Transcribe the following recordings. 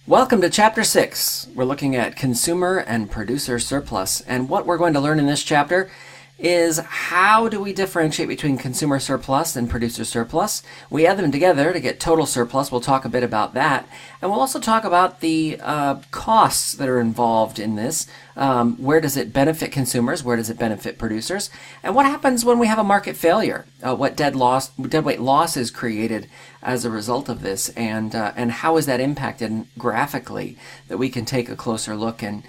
Welcome to Chapter 6. We're looking at consumer and producer surplus. And what we're going to learn in this chapter is how do we differentiate between consumer surplus and producer surplus. We add them together to get total surplus. We'll talk a bit about that. And we'll also talk about the costs that are involved in this. Where does it benefit consumers? Where does it benefit producers? And what happens when we have a market failure? What deadweight loss is created as a result of this, and how is that impacted graphically, that we can take a closer look and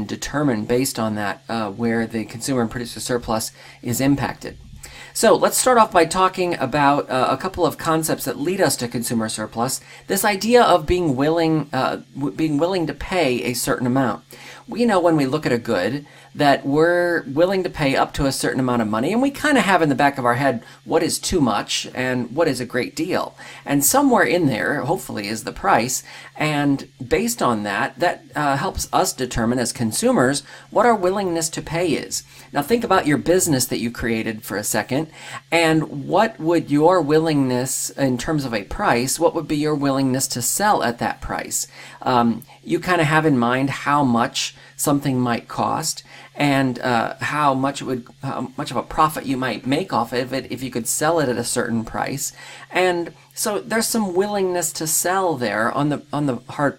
determine based on that where the consumer and producer surplus is impacted. So let's start off by talking about a couple of concepts that lead us to consumer surplus. This idea of being willing to pay a certain amount. We know when we look at a good that we're willing to pay up to a certain amount of money, and we kind of have in the back of our head what is too much and what is a great deal. And somewhere in there, hopefully, is the price. And based on that, helps us determine as consumers what our willingness to pay is. Now think about your business that you created for a second, and what would your willingness in terms of a price, what would be your willingness to sell at that price? You kind of have in mind how much something might cost and how much of a profit you might make off of it if you could sell it at a certain price. And so there's some willingness to sell there on the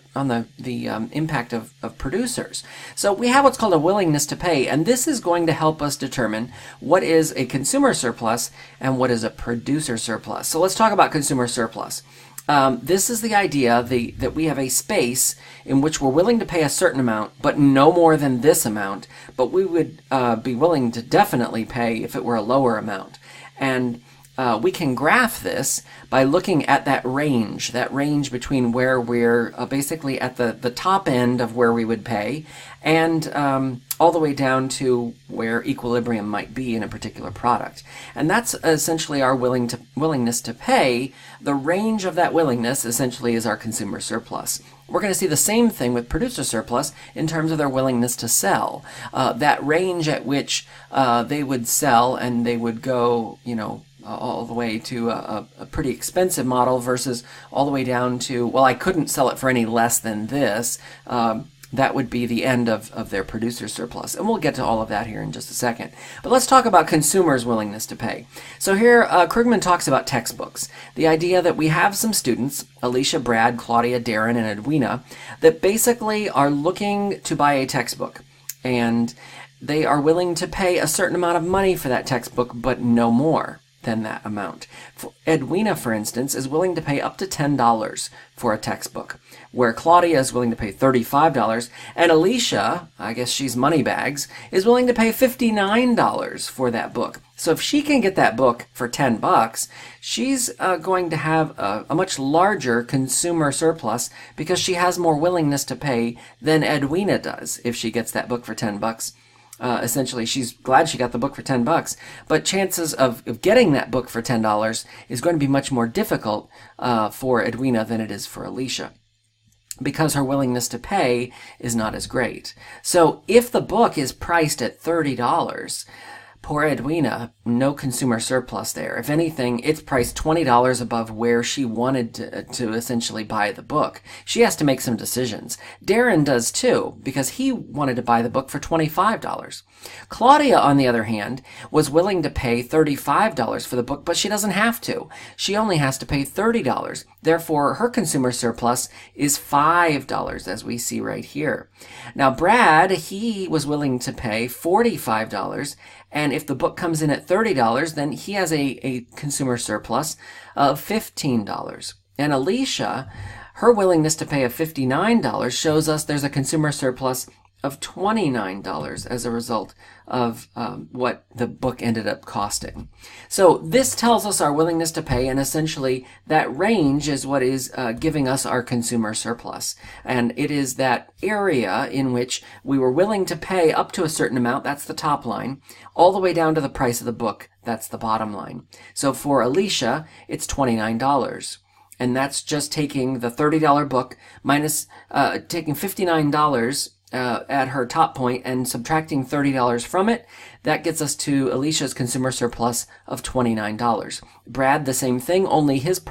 impact of producers. So we have what's called a willingness to pay, and this is going to help us determine what is a consumer surplus and what is a producer surplus. So let's talk about consumer surplus. This is the idea that we have a space in which we're willing to pay a certain amount, but no more than this amount, but we would be willing to definitely pay if it were a lower amount. And we can graph this by looking at that range between where we're basically at the top end of where we would pay and all the way down to where equilibrium might be in a particular product. And that's essentially our willingness to pay. The range of that willingness essentially is our consumer surplus. We're going to see the same thing with producer surplus in terms of their willingness to sell. That range at which they would sell, and they would go, all the way to a pretty expensive model versus all the way down to, well, I couldn't sell it for any less than this. That would be the end of their producer surplus. And we'll get to all of that here in just a second. But let's talk about consumers' willingness to pay. So here, Krugman talks about textbooks. The idea that we have some students, Alicia, Brad, Claudia, Darren, and Edwina, that basically are looking to buy a textbook. And they are willing to pay a certain amount of money for that textbook, but no more than that amount. Edwina, for instance, is willing to pay up to $10 for a textbook, where Claudia is willing to pay $35, and Alicia, I guess she's moneybags, is willing to pay $59 for that book. So if she can get that book for $10, she's going to have a much larger consumer surplus because she has more willingness to pay than Edwina does if she gets that book for $10. Essentially, she's glad she got the book for $10, but chances of getting that book for $10 is going to be much more difficult for Edwina than it is for Alicia, because her willingness to pay is not as great. So if the book is priced at $30, poor Edwina, no consumer surplus there. If anything, it's priced $20 above where she wanted to essentially buy the book. She has to make some decisions. Darren does too, because he wanted to buy the book for $25. Claudia, on the other hand, was willing to pay $35 for the book, but she doesn't have to. She only has to pay $30. Therefore, her consumer surplus is $5, as we see right here. Now, Brad, he was willing to pay $45, and if the book comes in at $30, then he has a consumer surplus of $15. And Alicia, her willingness to pay of $59 shows us there's a consumer surplus of $29 as a result of what the book ended up costing. So this tells us our willingness to pay, and essentially that range is what is giving us our consumer surplus. And it is that area in which we were willing to pay up to a certain amount, that's the top line, all the way down to the price of the book, that's the bottom line. So for Alicia, it's $29. And that's just taking the $30 book minus taking $59 at her top point and subtracting $30 from it. That gets us to Alicia's consumer surplus of $29. Brad, the same thing, only his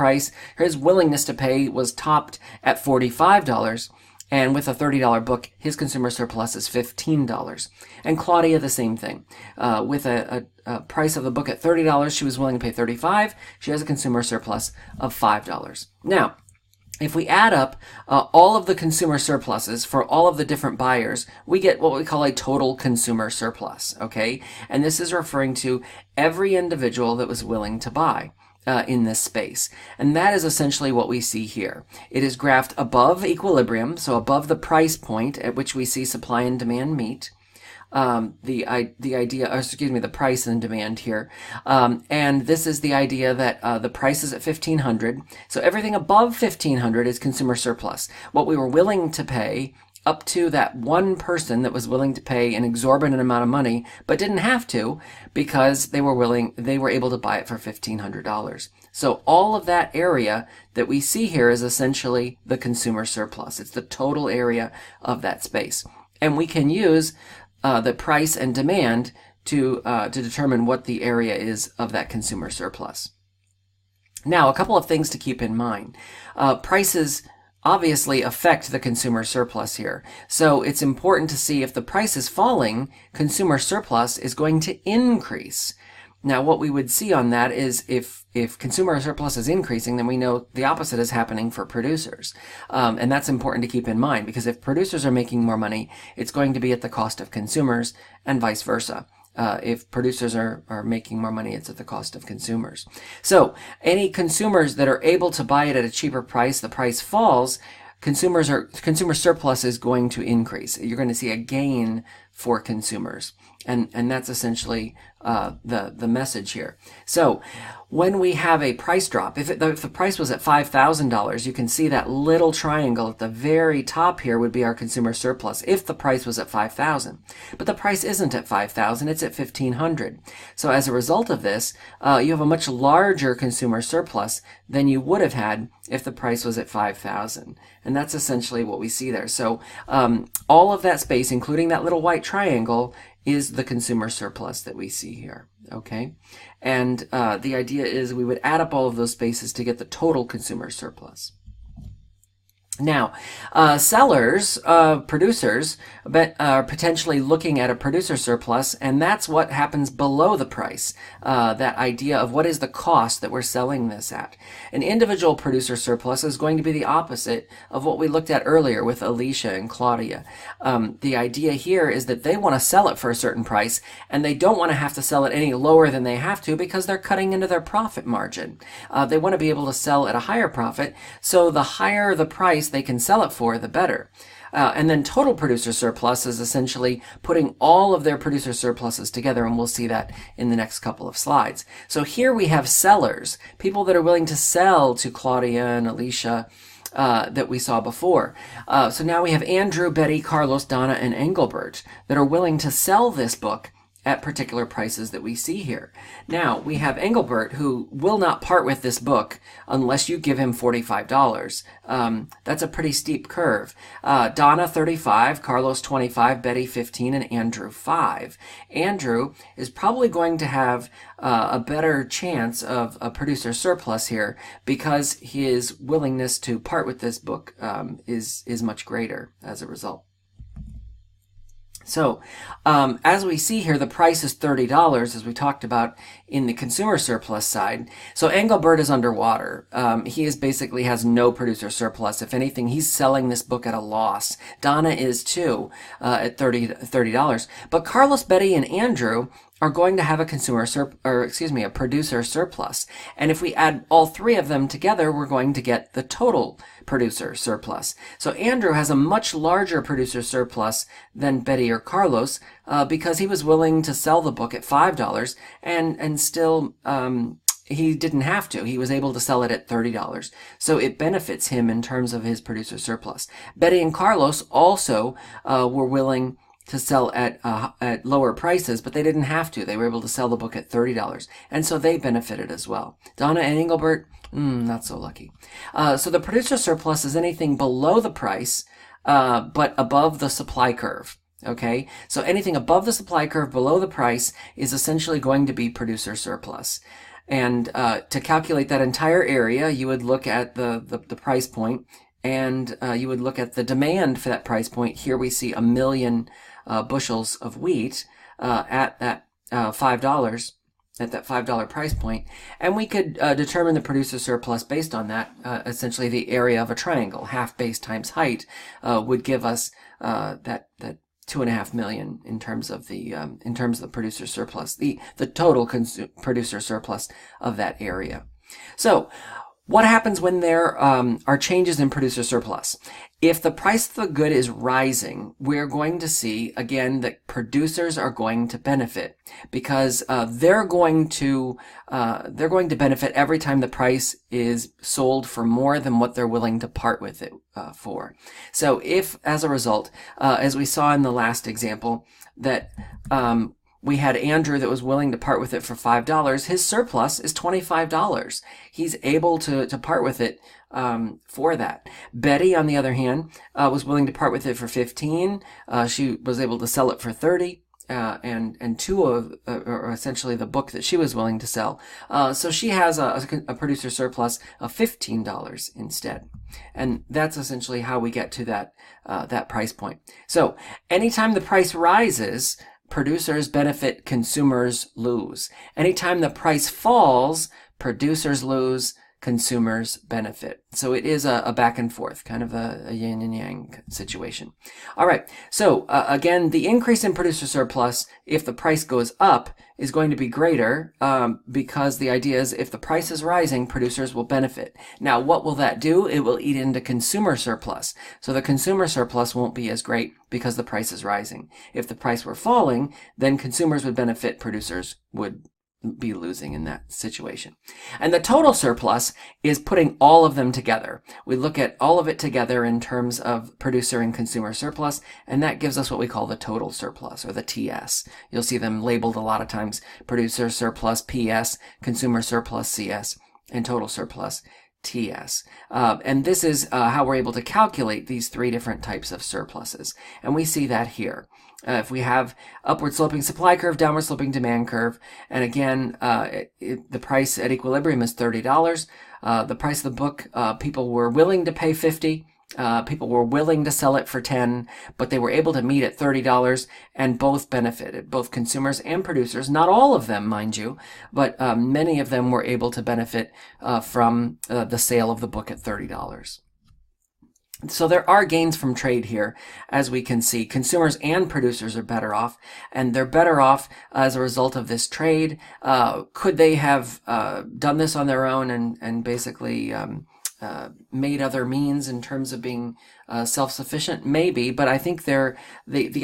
willingness to pay was topped at $45. And with a $30 book, his consumer surplus is $15. And Claudia, the same thing. With a price of the book at $30, she was willing to pay $35. She has a consumer surplus of $5. Now, if we add up all of the consumer surpluses for all of the different buyers, we get what we call a total consumer surplus, okay? And this is referring to every individual that was willing to buy in this space. And that is essentially what we see here. It is graphed above equilibrium, so above the price point at which we see supply and demand meet. The price and demand here. And this is the idea that the price is at 1,500. So everything above 1,500 is consumer surplus. What we were willing to pay up to that one person that was willing to pay an exorbitant amount of money, but didn't have to because they were able to buy it for $1,500. So all of that area that we see here is essentially the consumer surplus. It's the total area of that space. And we can use the price and demand to determine what the area is of that consumer surplus. Now, a couple of things to keep in mind. Prices obviously affect the consumer surplus here. So it's important to see if the price is falling, consumer surplus is going to increase. Now, what we would see on that is if consumer surplus is increasing, then we know the opposite is happening for producers. And that's important to keep in mind, because if producers are making more money, it's going to be at the cost of consumers, and vice versa. If producers are making more money, it's at the cost of consumers. So any consumers that are able to buy it at a cheaper price, the price falls, consumer surplus is going to increase. You're going to see a gain for consumers. And that's essentially the message here. So when we have a price drop, if the price was at $5,000, you can see that little triangle at the very top here would be our consumer surplus if the price was at $5,000. But the price isn't at $5,000, it's at $1,500. So as a result of this, you have a much larger consumer surplus than you would have had if the price was at $5,000. And that's essentially what we see there. So all of that space, including that little white triangle, is the consumer surplus that we see here, okay? And the idea is we would add up all of those spaces to get the total consumer surplus. Now, sellers, producers, are potentially looking at a producer surplus, and that's what happens below the price, that idea of what is the cost that we're selling this at. An individual producer surplus is going to be the opposite of what we looked at earlier with Alicia and Claudia. The idea here is that they want to sell it for a certain price, and they don't want to have to sell it any lower than they have to because they're cutting into their profit margin. They want to be able to sell at a higher profit, so the higher the price they can sell it for, the better. And then total producer surplus is essentially putting all of their producer surpluses together, and we'll see that in the next couple of slides. So here we have sellers, people that are willing to sell to Claudia and Alicia that we saw before. So now we have Andrew, Betty, Carlos, Donna, and Engelbert that are willing to sell this book at particular prices that we see here. Now, we have Engelbert, who will not part with this book unless you give him $45. That's a pretty steep curve. Donna, $35, Carlos, $25, Betty, $15, and Andrew, $5. Andrew is probably going to have a better chance of a producer surplus here because his willingness to part with this book is much greater as a result. So, as we see here, the price is $30, as we talked about in the consumer surplus side. So Engelbert is underwater. He basically has no producer surplus. If anything, he's selling this book at a loss. Donna is too, at $30. But Carlos, Betty, and Andrew are going to have a a producer surplus. And if we add all three of them together, we're going to get the total producer surplus. So Andrew has a much larger producer surplus than Betty or Carlos because he was willing to sell the book at $5 and still he didn't have to. He was able to sell it at $30. So it benefits him in terms of his producer surplus. Betty and Carlos also were willing to sell at lower prices, but they didn't have to. They were able to sell the book at $30, and so they benefited as well. Donna and Engelbert, not so lucky. So the producer surplus is anything below the price, but above the supply curve. Okay, so anything above the supply curve, below the price, is essentially going to be producer surplus. And to calculate that entire area, you would look at the price point and you would look at the demand for that price point. Here we see 1 million bushels of wheat at that $5, at that $5 price point, and we could determine the producer surplus based on that. Essentially, the area of a triangle, half base times height, would give us that 2.5 million in terms of the producer surplus, the total producer surplus of that area. So, what happens when there are changes in producer surplus? If the price of the good is rising, we're going to see, again, that producers are going to benefit because they're going to benefit every time the price is sold for more than what they're willing to part with it for. So if, as a result, as we saw in the last example, that we had Andrew that was willing to part with it for $5. His surplus is $25. He's able to part with it for that. Betty, on the other hand, was willing to part with it for $15. She was able to sell it for $30. And two of, or essentially the book that she was willing to sell. So she has a producer surplus of $15 instead. And that's essentially how we get to that price point. So anytime the price rises, producers benefit, consumers lose. Anytime the price falls, producers lose, consumers benefit. So it is a back and forth, kind of a yin and yang situation. All right. So again, the increase in producer surplus, if the price goes up, is going to be greater because the idea is if the price is rising, producers will benefit. Now, what will that do? It will eat into consumer surplus. So the consumer surplus won't be as great because the price is rising. If the price were falling, then consumers would benefit, producers would be losing in that situation. And the total surplus is putting all of them together. We look at all of it together in terms of producer and consumer surplus, and that gives us what we call the total surplus, or the TS. You'll see them labeled a lot of times: producer surplus PS, consumer surplus CS, and total surplus TS. And this is how we're able to calculate these three different types of surpluses. And we see that here. If we have upward sloping supply curve, downward sloping demand curve, and again, the price at equilibrium is $30. The price of the book, people were willing to pay $50. People were willing to sell it for $10, but they were able to meet at $30, and both benefited, both consumers and producers. Not all of them, mind you, but many of them were able to benefit from the sale of the book at $30. So there are gains from trade here, as we can see. Consumers and producers are better off, and they're better off as a result of this trade. Could they have done this on their own and basically made other means in terms of being self-sufficient? Maybe, but I think the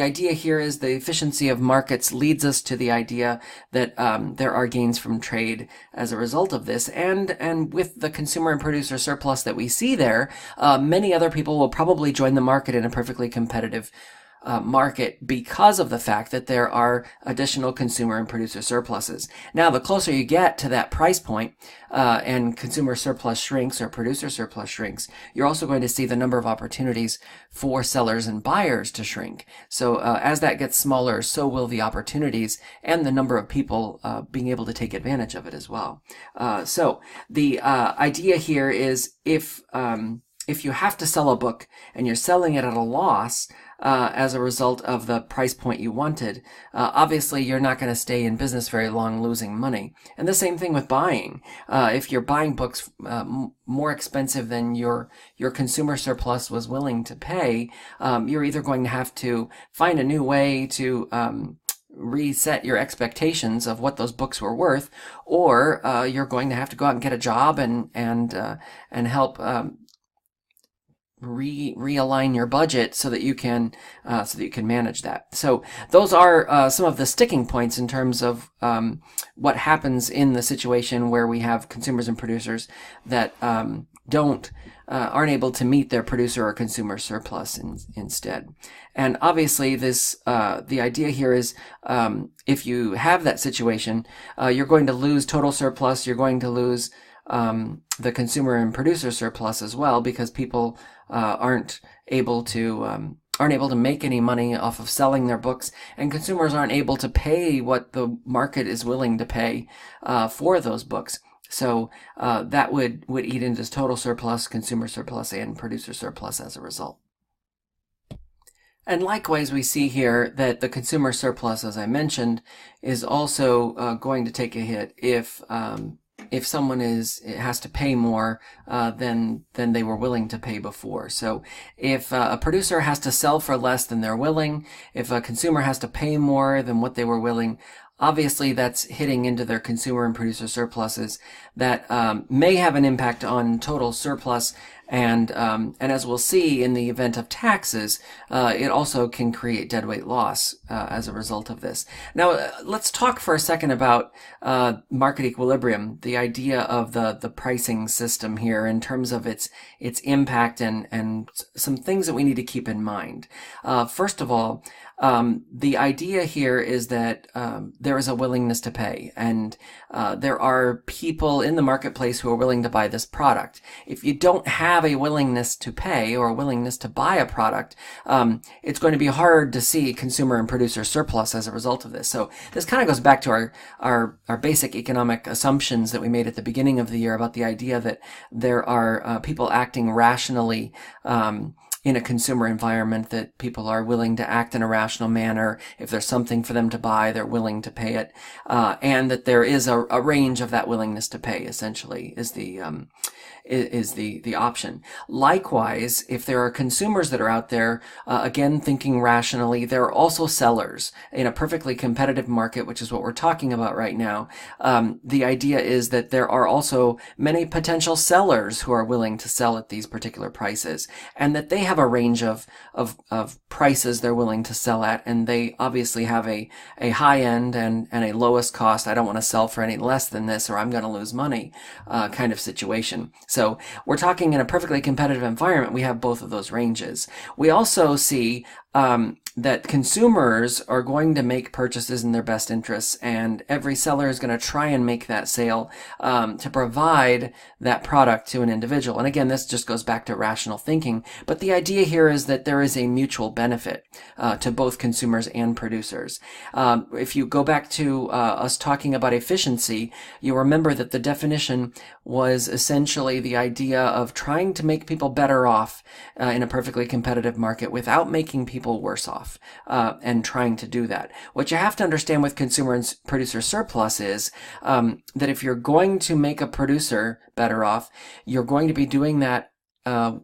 idea here is the efficiency of markets leads us to the idea that there are gains from trade as a result of this, and with the consumer and producer surplus that we see there, many other people will probably join the market in a perfectly competitive market because of the fact that there are additional consumer and producer surpluses. Now, the closer you get to that price point and consumer surplus shrinks or producer surplus shrinks, you're also going to see the number of opportunities for sellers and buyers to shrink. So as that gets smaller, so will the opportunities and the number of people being able to take advantage of it as well. So the idea here is if you have to sell a book and you're selling it at a loss, as a result of the price point you wanted, obviously you're not going to stay in business very long losing money. And the same thing with buying. If you're buying books more expensive than your consumer surplus was willing to pay, you're either going to have to find a new way to reset your expectations of what those books were worth, or you're going to have to go out and get a job and help realign your budget so that you can manage that. So those are some of the sticking points in terms of what happens in the situation where we have consumers and producers that aren't able to meet their producer or consumer surplus instead. And obviously this the idea here is if you have that situation, you're going to lose total surplus, you're going to lose the consumer and producer surplus as well, because people aren't able to make any money off of selling their books, and consumers aren't able to pay what the market is willing to pay for those books. So that would eat into total surplus, consumer surplus, and producer surplus as a result. And likewise, we see here that the consumer surplus, as I mentioned, is also going to take a hit if someone has to pay more than they were willing to pay before. So if a producer has to sell for less than they're willing, if a consumer has to pay more than what they were willing, obviously that's hitting into their consumer and producer surpluses that may have an impact on total surplus. And as we'll see in the event of taxes, it also can create deadweight loss as a result of this. Now, let's talk for a second about market equilibrium, the idea of the pricing system here in terms of its impact and some things that we need to keep in mind. First of all, the idea here is that there is a willingness to pay, and there are people in the marketplace who are willing to buy this product. If you don't have a willingness to pay or a willingness to buy a product, it's going to be hard to see consumer and producer surplus as a result of this. So this kind of goes back to our basic economic assumptions that we made at the beginning of the year about the idea that there are people acting rationally in a consumer environment, that people are willing to act in a rational manner. If there's something for them to buy, they're willing to pay it, and that there is a range of that willingness to pay, essentially, is the option. Likewise, if there are consumers that are out there, again, thinking rationally, there are also sellers in a perfectly competitive market, which is what we're talking about right now. The idea is that there are also many potential sellers who are willing to sell at these particular prices, and that they have a range of prices they're willing to sell at, and they obviously have a high end and a lowest cost. I don't want to sell for any less than this or I'm going to lose money kind of situation. So we're talking in a perfectly competitive environment. We have both of those ranges. We also see that consumers are going to make purchases in their best interests, and every seller is going to try and make that sale to provide that product to an individual. And again, this just goes back to rational thinking, but the idea here is that there is a mutual benefit to both consumers and producers. If you go back to us talking about efficiency, you remember that the definition was essentially the idea of trying to make people better off in a perfectly competitive market without making people worse off, and trying to do that. What you have to understand with consumer and producer surplus is that if you're going to make a producer better off, you're going to be doing that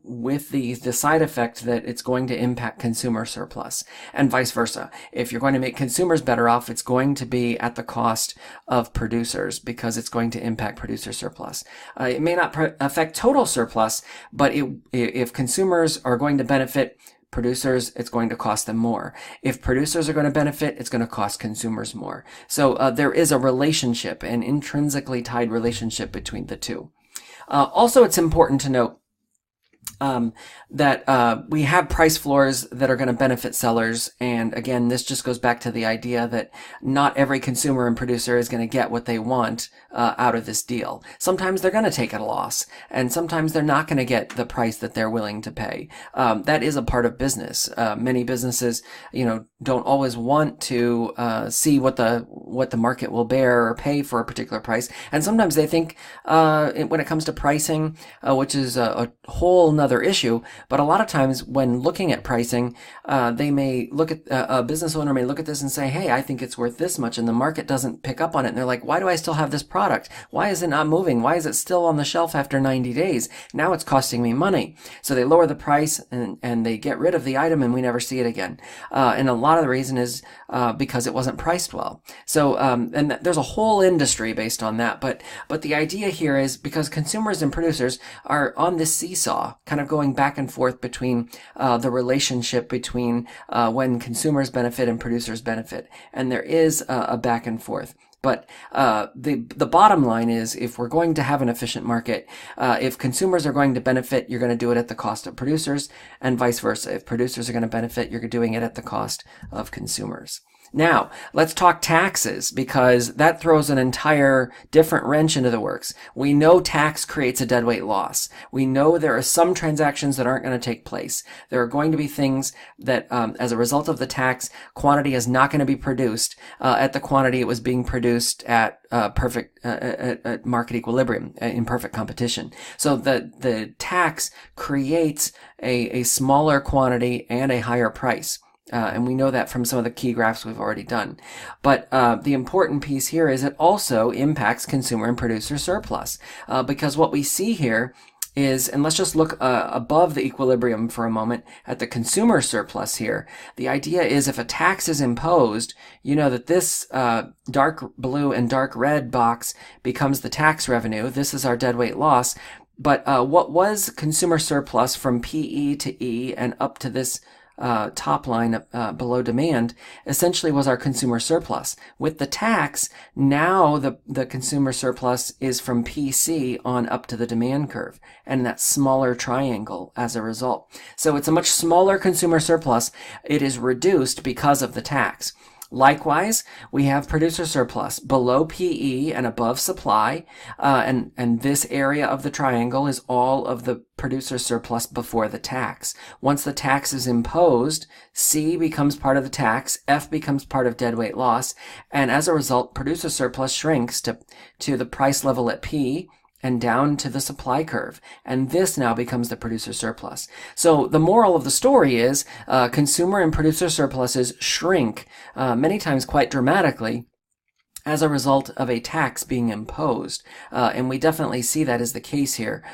with the side effect that it's going to impact consumer surplus, and vice versa. If you're going to make consumers better off, it's going to be at the cost of producers because it's going to impact producer surplus. It may not affect total surplus, but if consumers are going to benefit producers, it's going to cost them more. If producers are going to benefit, it's going to cost consumers more. So there is a relationship, an intrinsically tied relationship between the two. Also, it's important to note that we have price floors that are going to benefit sellers. And again, this just goes back to the idea that not every consumer and producer is going to get what they want out of this deal. Sometimes they're going to take a loss, and sometimes they're not going to get the price that they're willing to pay. That is a part of business. Many businesses, don't always want to see what the market will bear or pay for a particular price. And sometimes they think when it comes to pricing, which is a whole nother issue, but a lot of times when looking at pricing, they may look at a business owner may look at this and say, hey, I think it's worth this much, and the market doesn't pick up on it. And they're like, why do I still have this product? Why is it not moving? Why is it still on the shelf after 90 days? Now it's costing me money. So they lower the price and they get rid of the item, and we never see it again. And a lot of the reason is because it wasn't priced well. So and there's a whole industry based on that. But the idea here is because consumers and producers are on this seesaw, kind of going back and forth between the relationship between when consumers benefit and producers benefit, and there is a back and forth. But the bottom line is, if we're going to have an efficient market, if consumers are going to benefit, you're going to do it at the cost of producers, and vice versa. If producers are going to benefit, you're doing it at the cost of consumers. Now, let's talk taxes, because that throws an entire different wrench into the works. We know tax creates a deadweight loss. We know there are some transactions that aren't going to take place. There are going to be things that, as a result of the tax, quantity is not going to be produced at the quantity it was being produced at at market equilibrium, in perfect competition. So the tax creates a smaller quantity and a higher price. And we know that from some of the key graphs we've already done. But the important piece here is it also impacts consumer and producer surplus. Because what we see here is, and let's just look above the equilibrium for a moment at the consumer surplus here. The idea is if a tax is imposed, you know that this dark blue and dark red box becomes the tax revenue. This is our deadweight loss. But what was consumer surplus from PE to E and up to this top line below demand essentially was our consumer surplus. With the tax, now the consumer surplus is from PC on up to the demand curve, and that smaller triangle as a result. So it's a much smaller consumer surplus. It is reduced because of the tax. Likewise, we have producer surplus below PE and above supply, and this area of the triangle is all of the producer surplus before the tax. Once the tax is imposed, C becomes part of the tax, F becomes part of deadweight loss, and as a result, producer surplus shrinks to the price level at P and down to the supply curve. And this now becomes the producer surplus. So the moral of the story is consumer and producer surpluses shrink many times quite dramatically as a result of a tax being imposed. And we definitely see that is the case here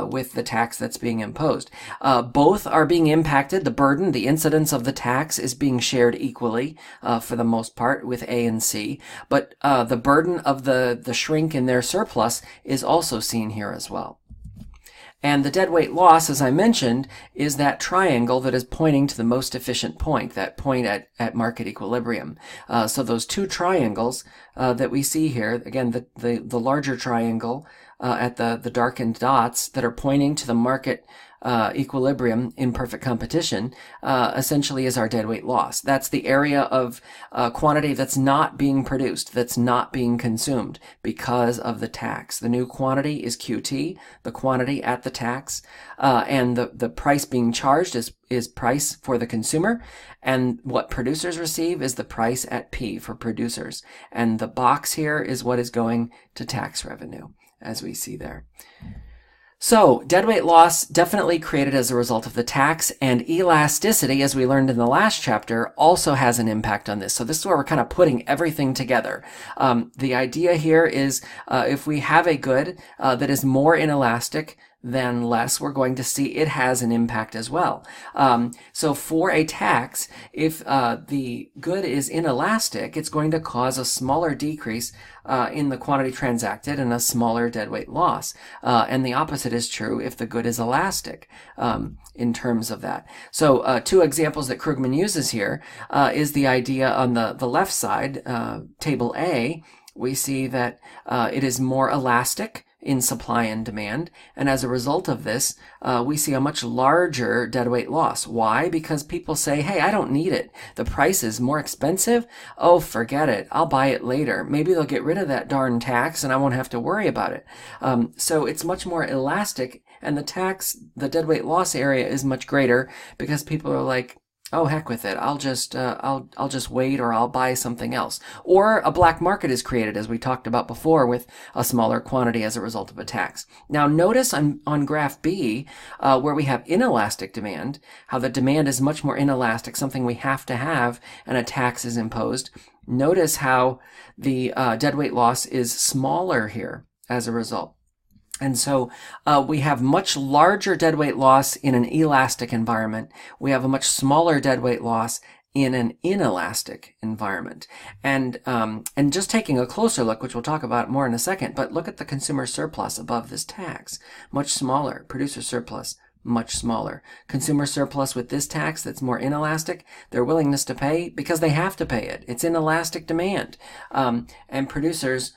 with the tax that's being imposed. Both are being impacted. The burden, the incidence of the tax is being shared equally for the most part with A and C. But the burden of the shrink in their surplus is also seen here as well. And the deadweight loss, as I mentioned, is that triangle that is pointing to the most efficient point, that point at market equilibrium. So those two triangles that we see here, again, the larger triangle at the darkened dots that are pointing to the market equilibrium in perfect competition, essentially is our deadweight loss. That's the area of quantity that's not being produced, that's not being consumed because of the tax. The new quantity is QT, the quantity at the tax, and the price being charged is price for the consumer, and what producers receive is the price at P for producers. And the box here is what is going to tax revenue, as we see there. So, deadweight loss definitely created as a result of the tax, and elasticity, as we learned in the last chapter, also has an impact on this. So this is where we're kind of putting everything together. The idea here is if we have a good that is more inelastic than less, we're going to see it has an impact as well. So for a tax, if the good is inelastic, it's going to cause a smaller decrease in the quantity transacted and a smaller deadweight loss. And the opposite is true if the good is elastic in terms of that. So two examples that Krugman uses here is the idea on the left side, table A, we see that it is more elastic in supply and demand, and as a result of this, we see a much larger deadweight loss. Why? Because people say, hey, I don't need it. The price is more expensive. Oh, forget it. I'll buy it later. Maybe they'll get rid of that darn tax and I won't have to worry about it. So it's much more elastic, and the deadweight loss area is much greater because people are like, oh, heck with it. I'll just wait, or I'll buy something else. Or a black market is created, as we talked about before, with a smaller quantity as a result of a tax. Now, notice on graph B, where we have inelastic demand, how the demand is much more inelastic, something we have to have, and a tax is imposed. Notice how the deadweight loss is smaller here as a result. And so we have much larger deadweight loss in an elastic environment. We have a much smaller deadweight loss in an inelastic environment. And just taking a closer look, which we'll talk about more in a second, but look at the consumer surplus above this tax. Much smaller. Producer surplus, much smaller. Consumer surplus with this tax that's more inelastic, their willingness to pay, because they have to pay it. It's inelastic demand. And producers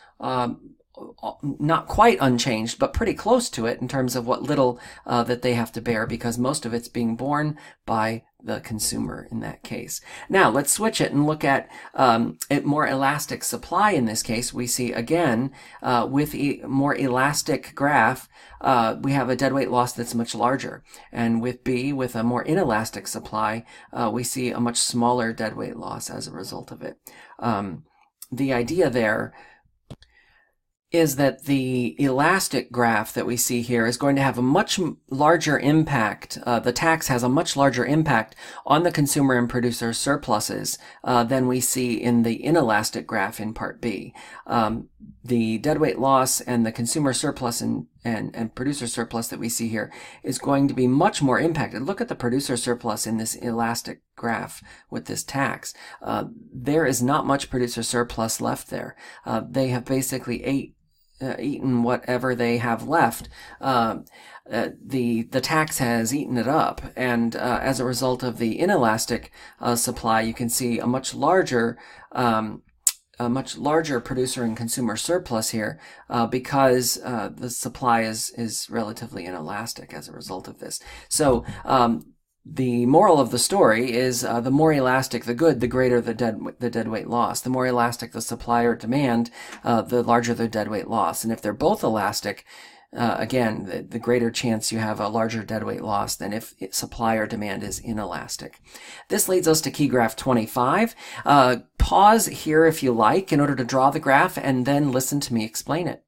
not quite unchanged, but pretty close to it in terms of what little that they have to bear, because most of it's being borne by the consumer in that case. Now let's switch it and look at more elastic supply. In this case, we see again with a more elastic graph, we have a deadweight loss that's much larger, and with B, with a more inelastic supply, we see a much smaller deadweight loss as a result of it. The idea there is that the elastic graph that we see here is going to have a much larger impact. The tax has a much larger impact on the consumer and producer surpluses than we see in the inelastic graph in Part B. The deadweight loss and the consumer surplus and producer surplus that we see here is going to be much more impacted. Look at the producer surplus in this elastic graph with this tax. There is not much producer surplus left there. They have basically eaten whatever they have left. The tax has eaten it up, and as a result of the inelastic supply, you can see a much larger producer and consumer surplus here because the supply is relatively inelastic as a result of this. So the moral of the story is the more elastic the good, the greater the deadweight loss. The more elastic the supply or demand, the larger the deadweight loss. And if they're both elastic, again, the greater chance you have a larger deadweight loss than if supply or demand is inelastic. This leads us to key graph 25. Pause here if you like in order to draw the graph, and then listen to me explain it.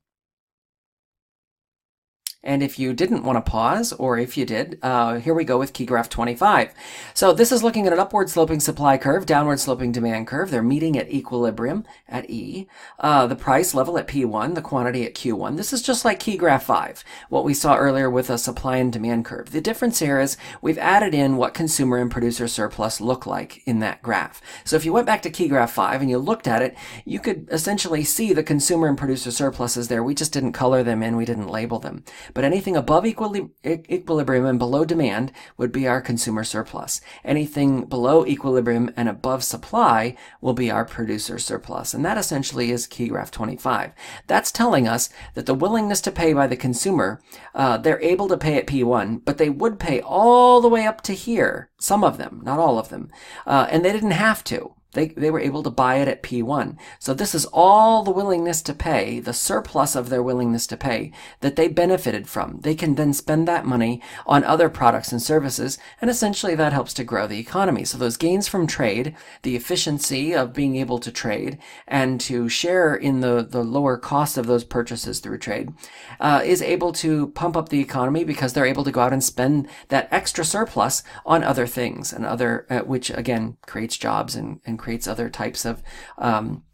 And if you didn't want to pause, or if you did, here we go with key graph 25. So this is looking at an upward sloping supply curve, downward sloping demand curve. They're meeting at equilibrium at E. The price level at P1, the quantity at Q1. This is just like key graph 5, what we saw earlier with a supply and demand curve. The difference here is we've added in what consumer and producer surplus look like in that graph. So if you went back to key graph 5 and you looked at it, you could essentially see the consumer and producer surpluses there. We just didn't color them in, we didn't label them. But anything above equilibrium and below demand would be our consumer surplus. Anything below equilibrium and above supply will be our producer surplus. And that essentially is key graph 25. That's telling us that the willingness to pay by the consumer, they're able to pay at P1, but they would pay all the way up to here. Some of them, not all of them. And they didn't have to. They were able to buy it at P1. So this is all the willingness to pay, the surplus of their willingness to pay that they benefited from. They can then spend that money on other products and services, and essentially that helps to grow the economy. So those gains from trade, the efficiency of being able to trade and to share in the lower cost of those purchases through trade, is able to pump up the economy because they're able to go out and spend that extra surplus on other things, and other, which again creates jobs and creates other types of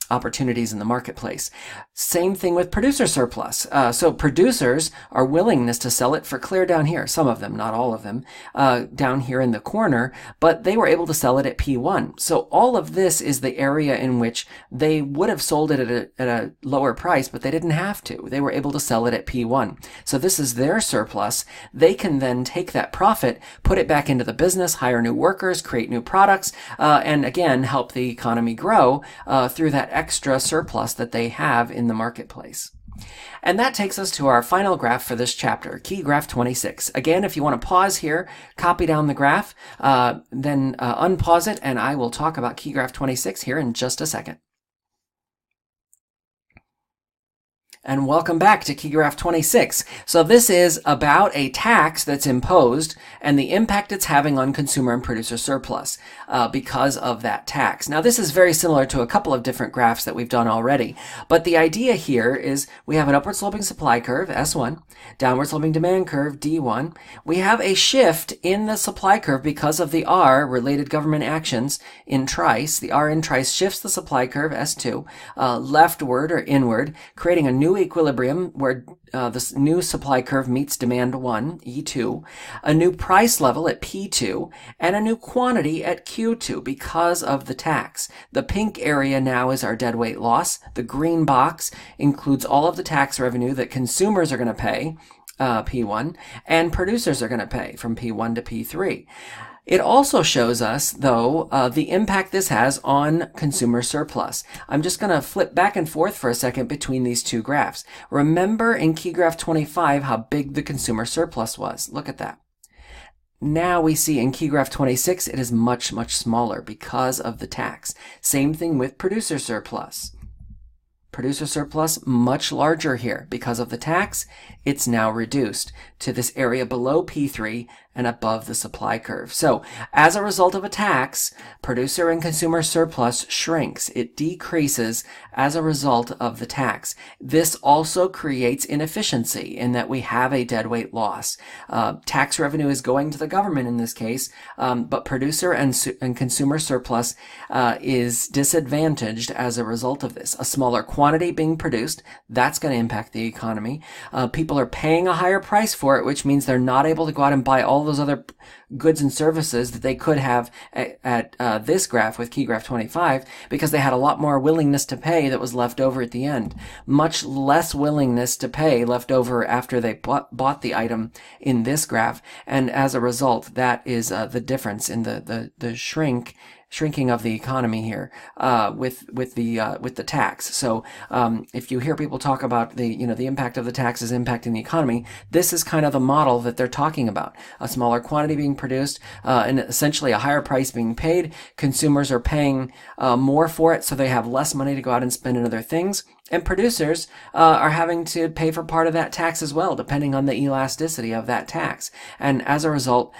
opportunities in the marketplace. Same thing with producer surplus. So producers are willingness to sell it for clear down here, some of them, not all of them, down here in the corner, but they were able to sell it at P1. So all of this is the area in which they would have sold it at a lower price, but they didn't have to. They were able to sell it at P1. So this is their surplus. They can then take that profit, put it back into the business, hire new workers, create new products, and again, help the economy grow through that extra surplus that they have in the marketplace. And that takes us to our final graph for this chapter, key graph 26. Again, if you want to pause here, copy down the graph, then unpause it, and I will talk about key graph 26 here in just a second. And welcome back to key graph 26. So this is about a tax that's imposed and the impact it's having on consumer and producer surplus because of that tax. Now this is very similar to a couple of different graphs that we've done already, but the idea here is we have an upward sloping supply curve, S1, downward sloping demand curve, D1. We have a shift in the supply curve because of the R, related government actions, in trice. The R in trice shifts the supply curve, S2, leftward or inward, creating a new equilibrium where this new supply curve meets demand 1, E2, a new price level at P2, and a new quantity at Q2 because of the tax. The pink area now is our deadweight loss. The green box includes all of the tax revenue that consumers are going to pay, P1, and producers are going to pay from P1 to P3. It also shows us, though, the impact this has on consumer surplus. I'm just going to flip back and forth for a second between these two graphs. Remember in key graph 25 how big the consumer surplus was. Look at that. Now we see in key graph 26 it is much, much smaller because of the tax. Same thing with producer surplus. Producer surplus much larger here because of the tax. It's now reduced to this area below P3 and above the supply curve. So as a result of a tax, producer and consumer surplus shrinks. It decreases as a result of the tax. This also creates inefficiency in that we have a deadweight loss. Tax revenue is going to the government in this case, but producer and consumer surplus is disadvantaged as a result of this. A smaller quantity being produced, that's going to impact the economy. People are paying a higher price for it, which means they're not able to go out and buy all those other goods and services that they could have at this graph with key graph 25 because they had a lot more willingness to pay that was left over at the end. Much less willingness to pay left over after they bought the item in this graph. And as a result, that is the difference in the shrinking of the economy here with the tax. So if you hear people talk about the impact of the taxes impacting the economy, this is kind of the model that they're talking about. A smaller quantity being produced and essentially a higher price being paid. Consumers are paying more for it, so they have less money to go out and spend on other things. And producers are having to pay for part of that tax as well, depending on the elasticity of that tax. And as a result,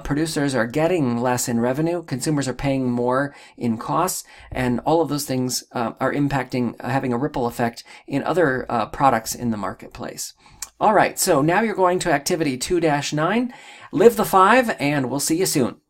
producers are getting less in revenue, consumers are paying more in costs, and all of those things are impacting, having a ripple effect in other products in the marketplace. All right, so now you're going to activity 2-9, live the 5, and we'll see you soon.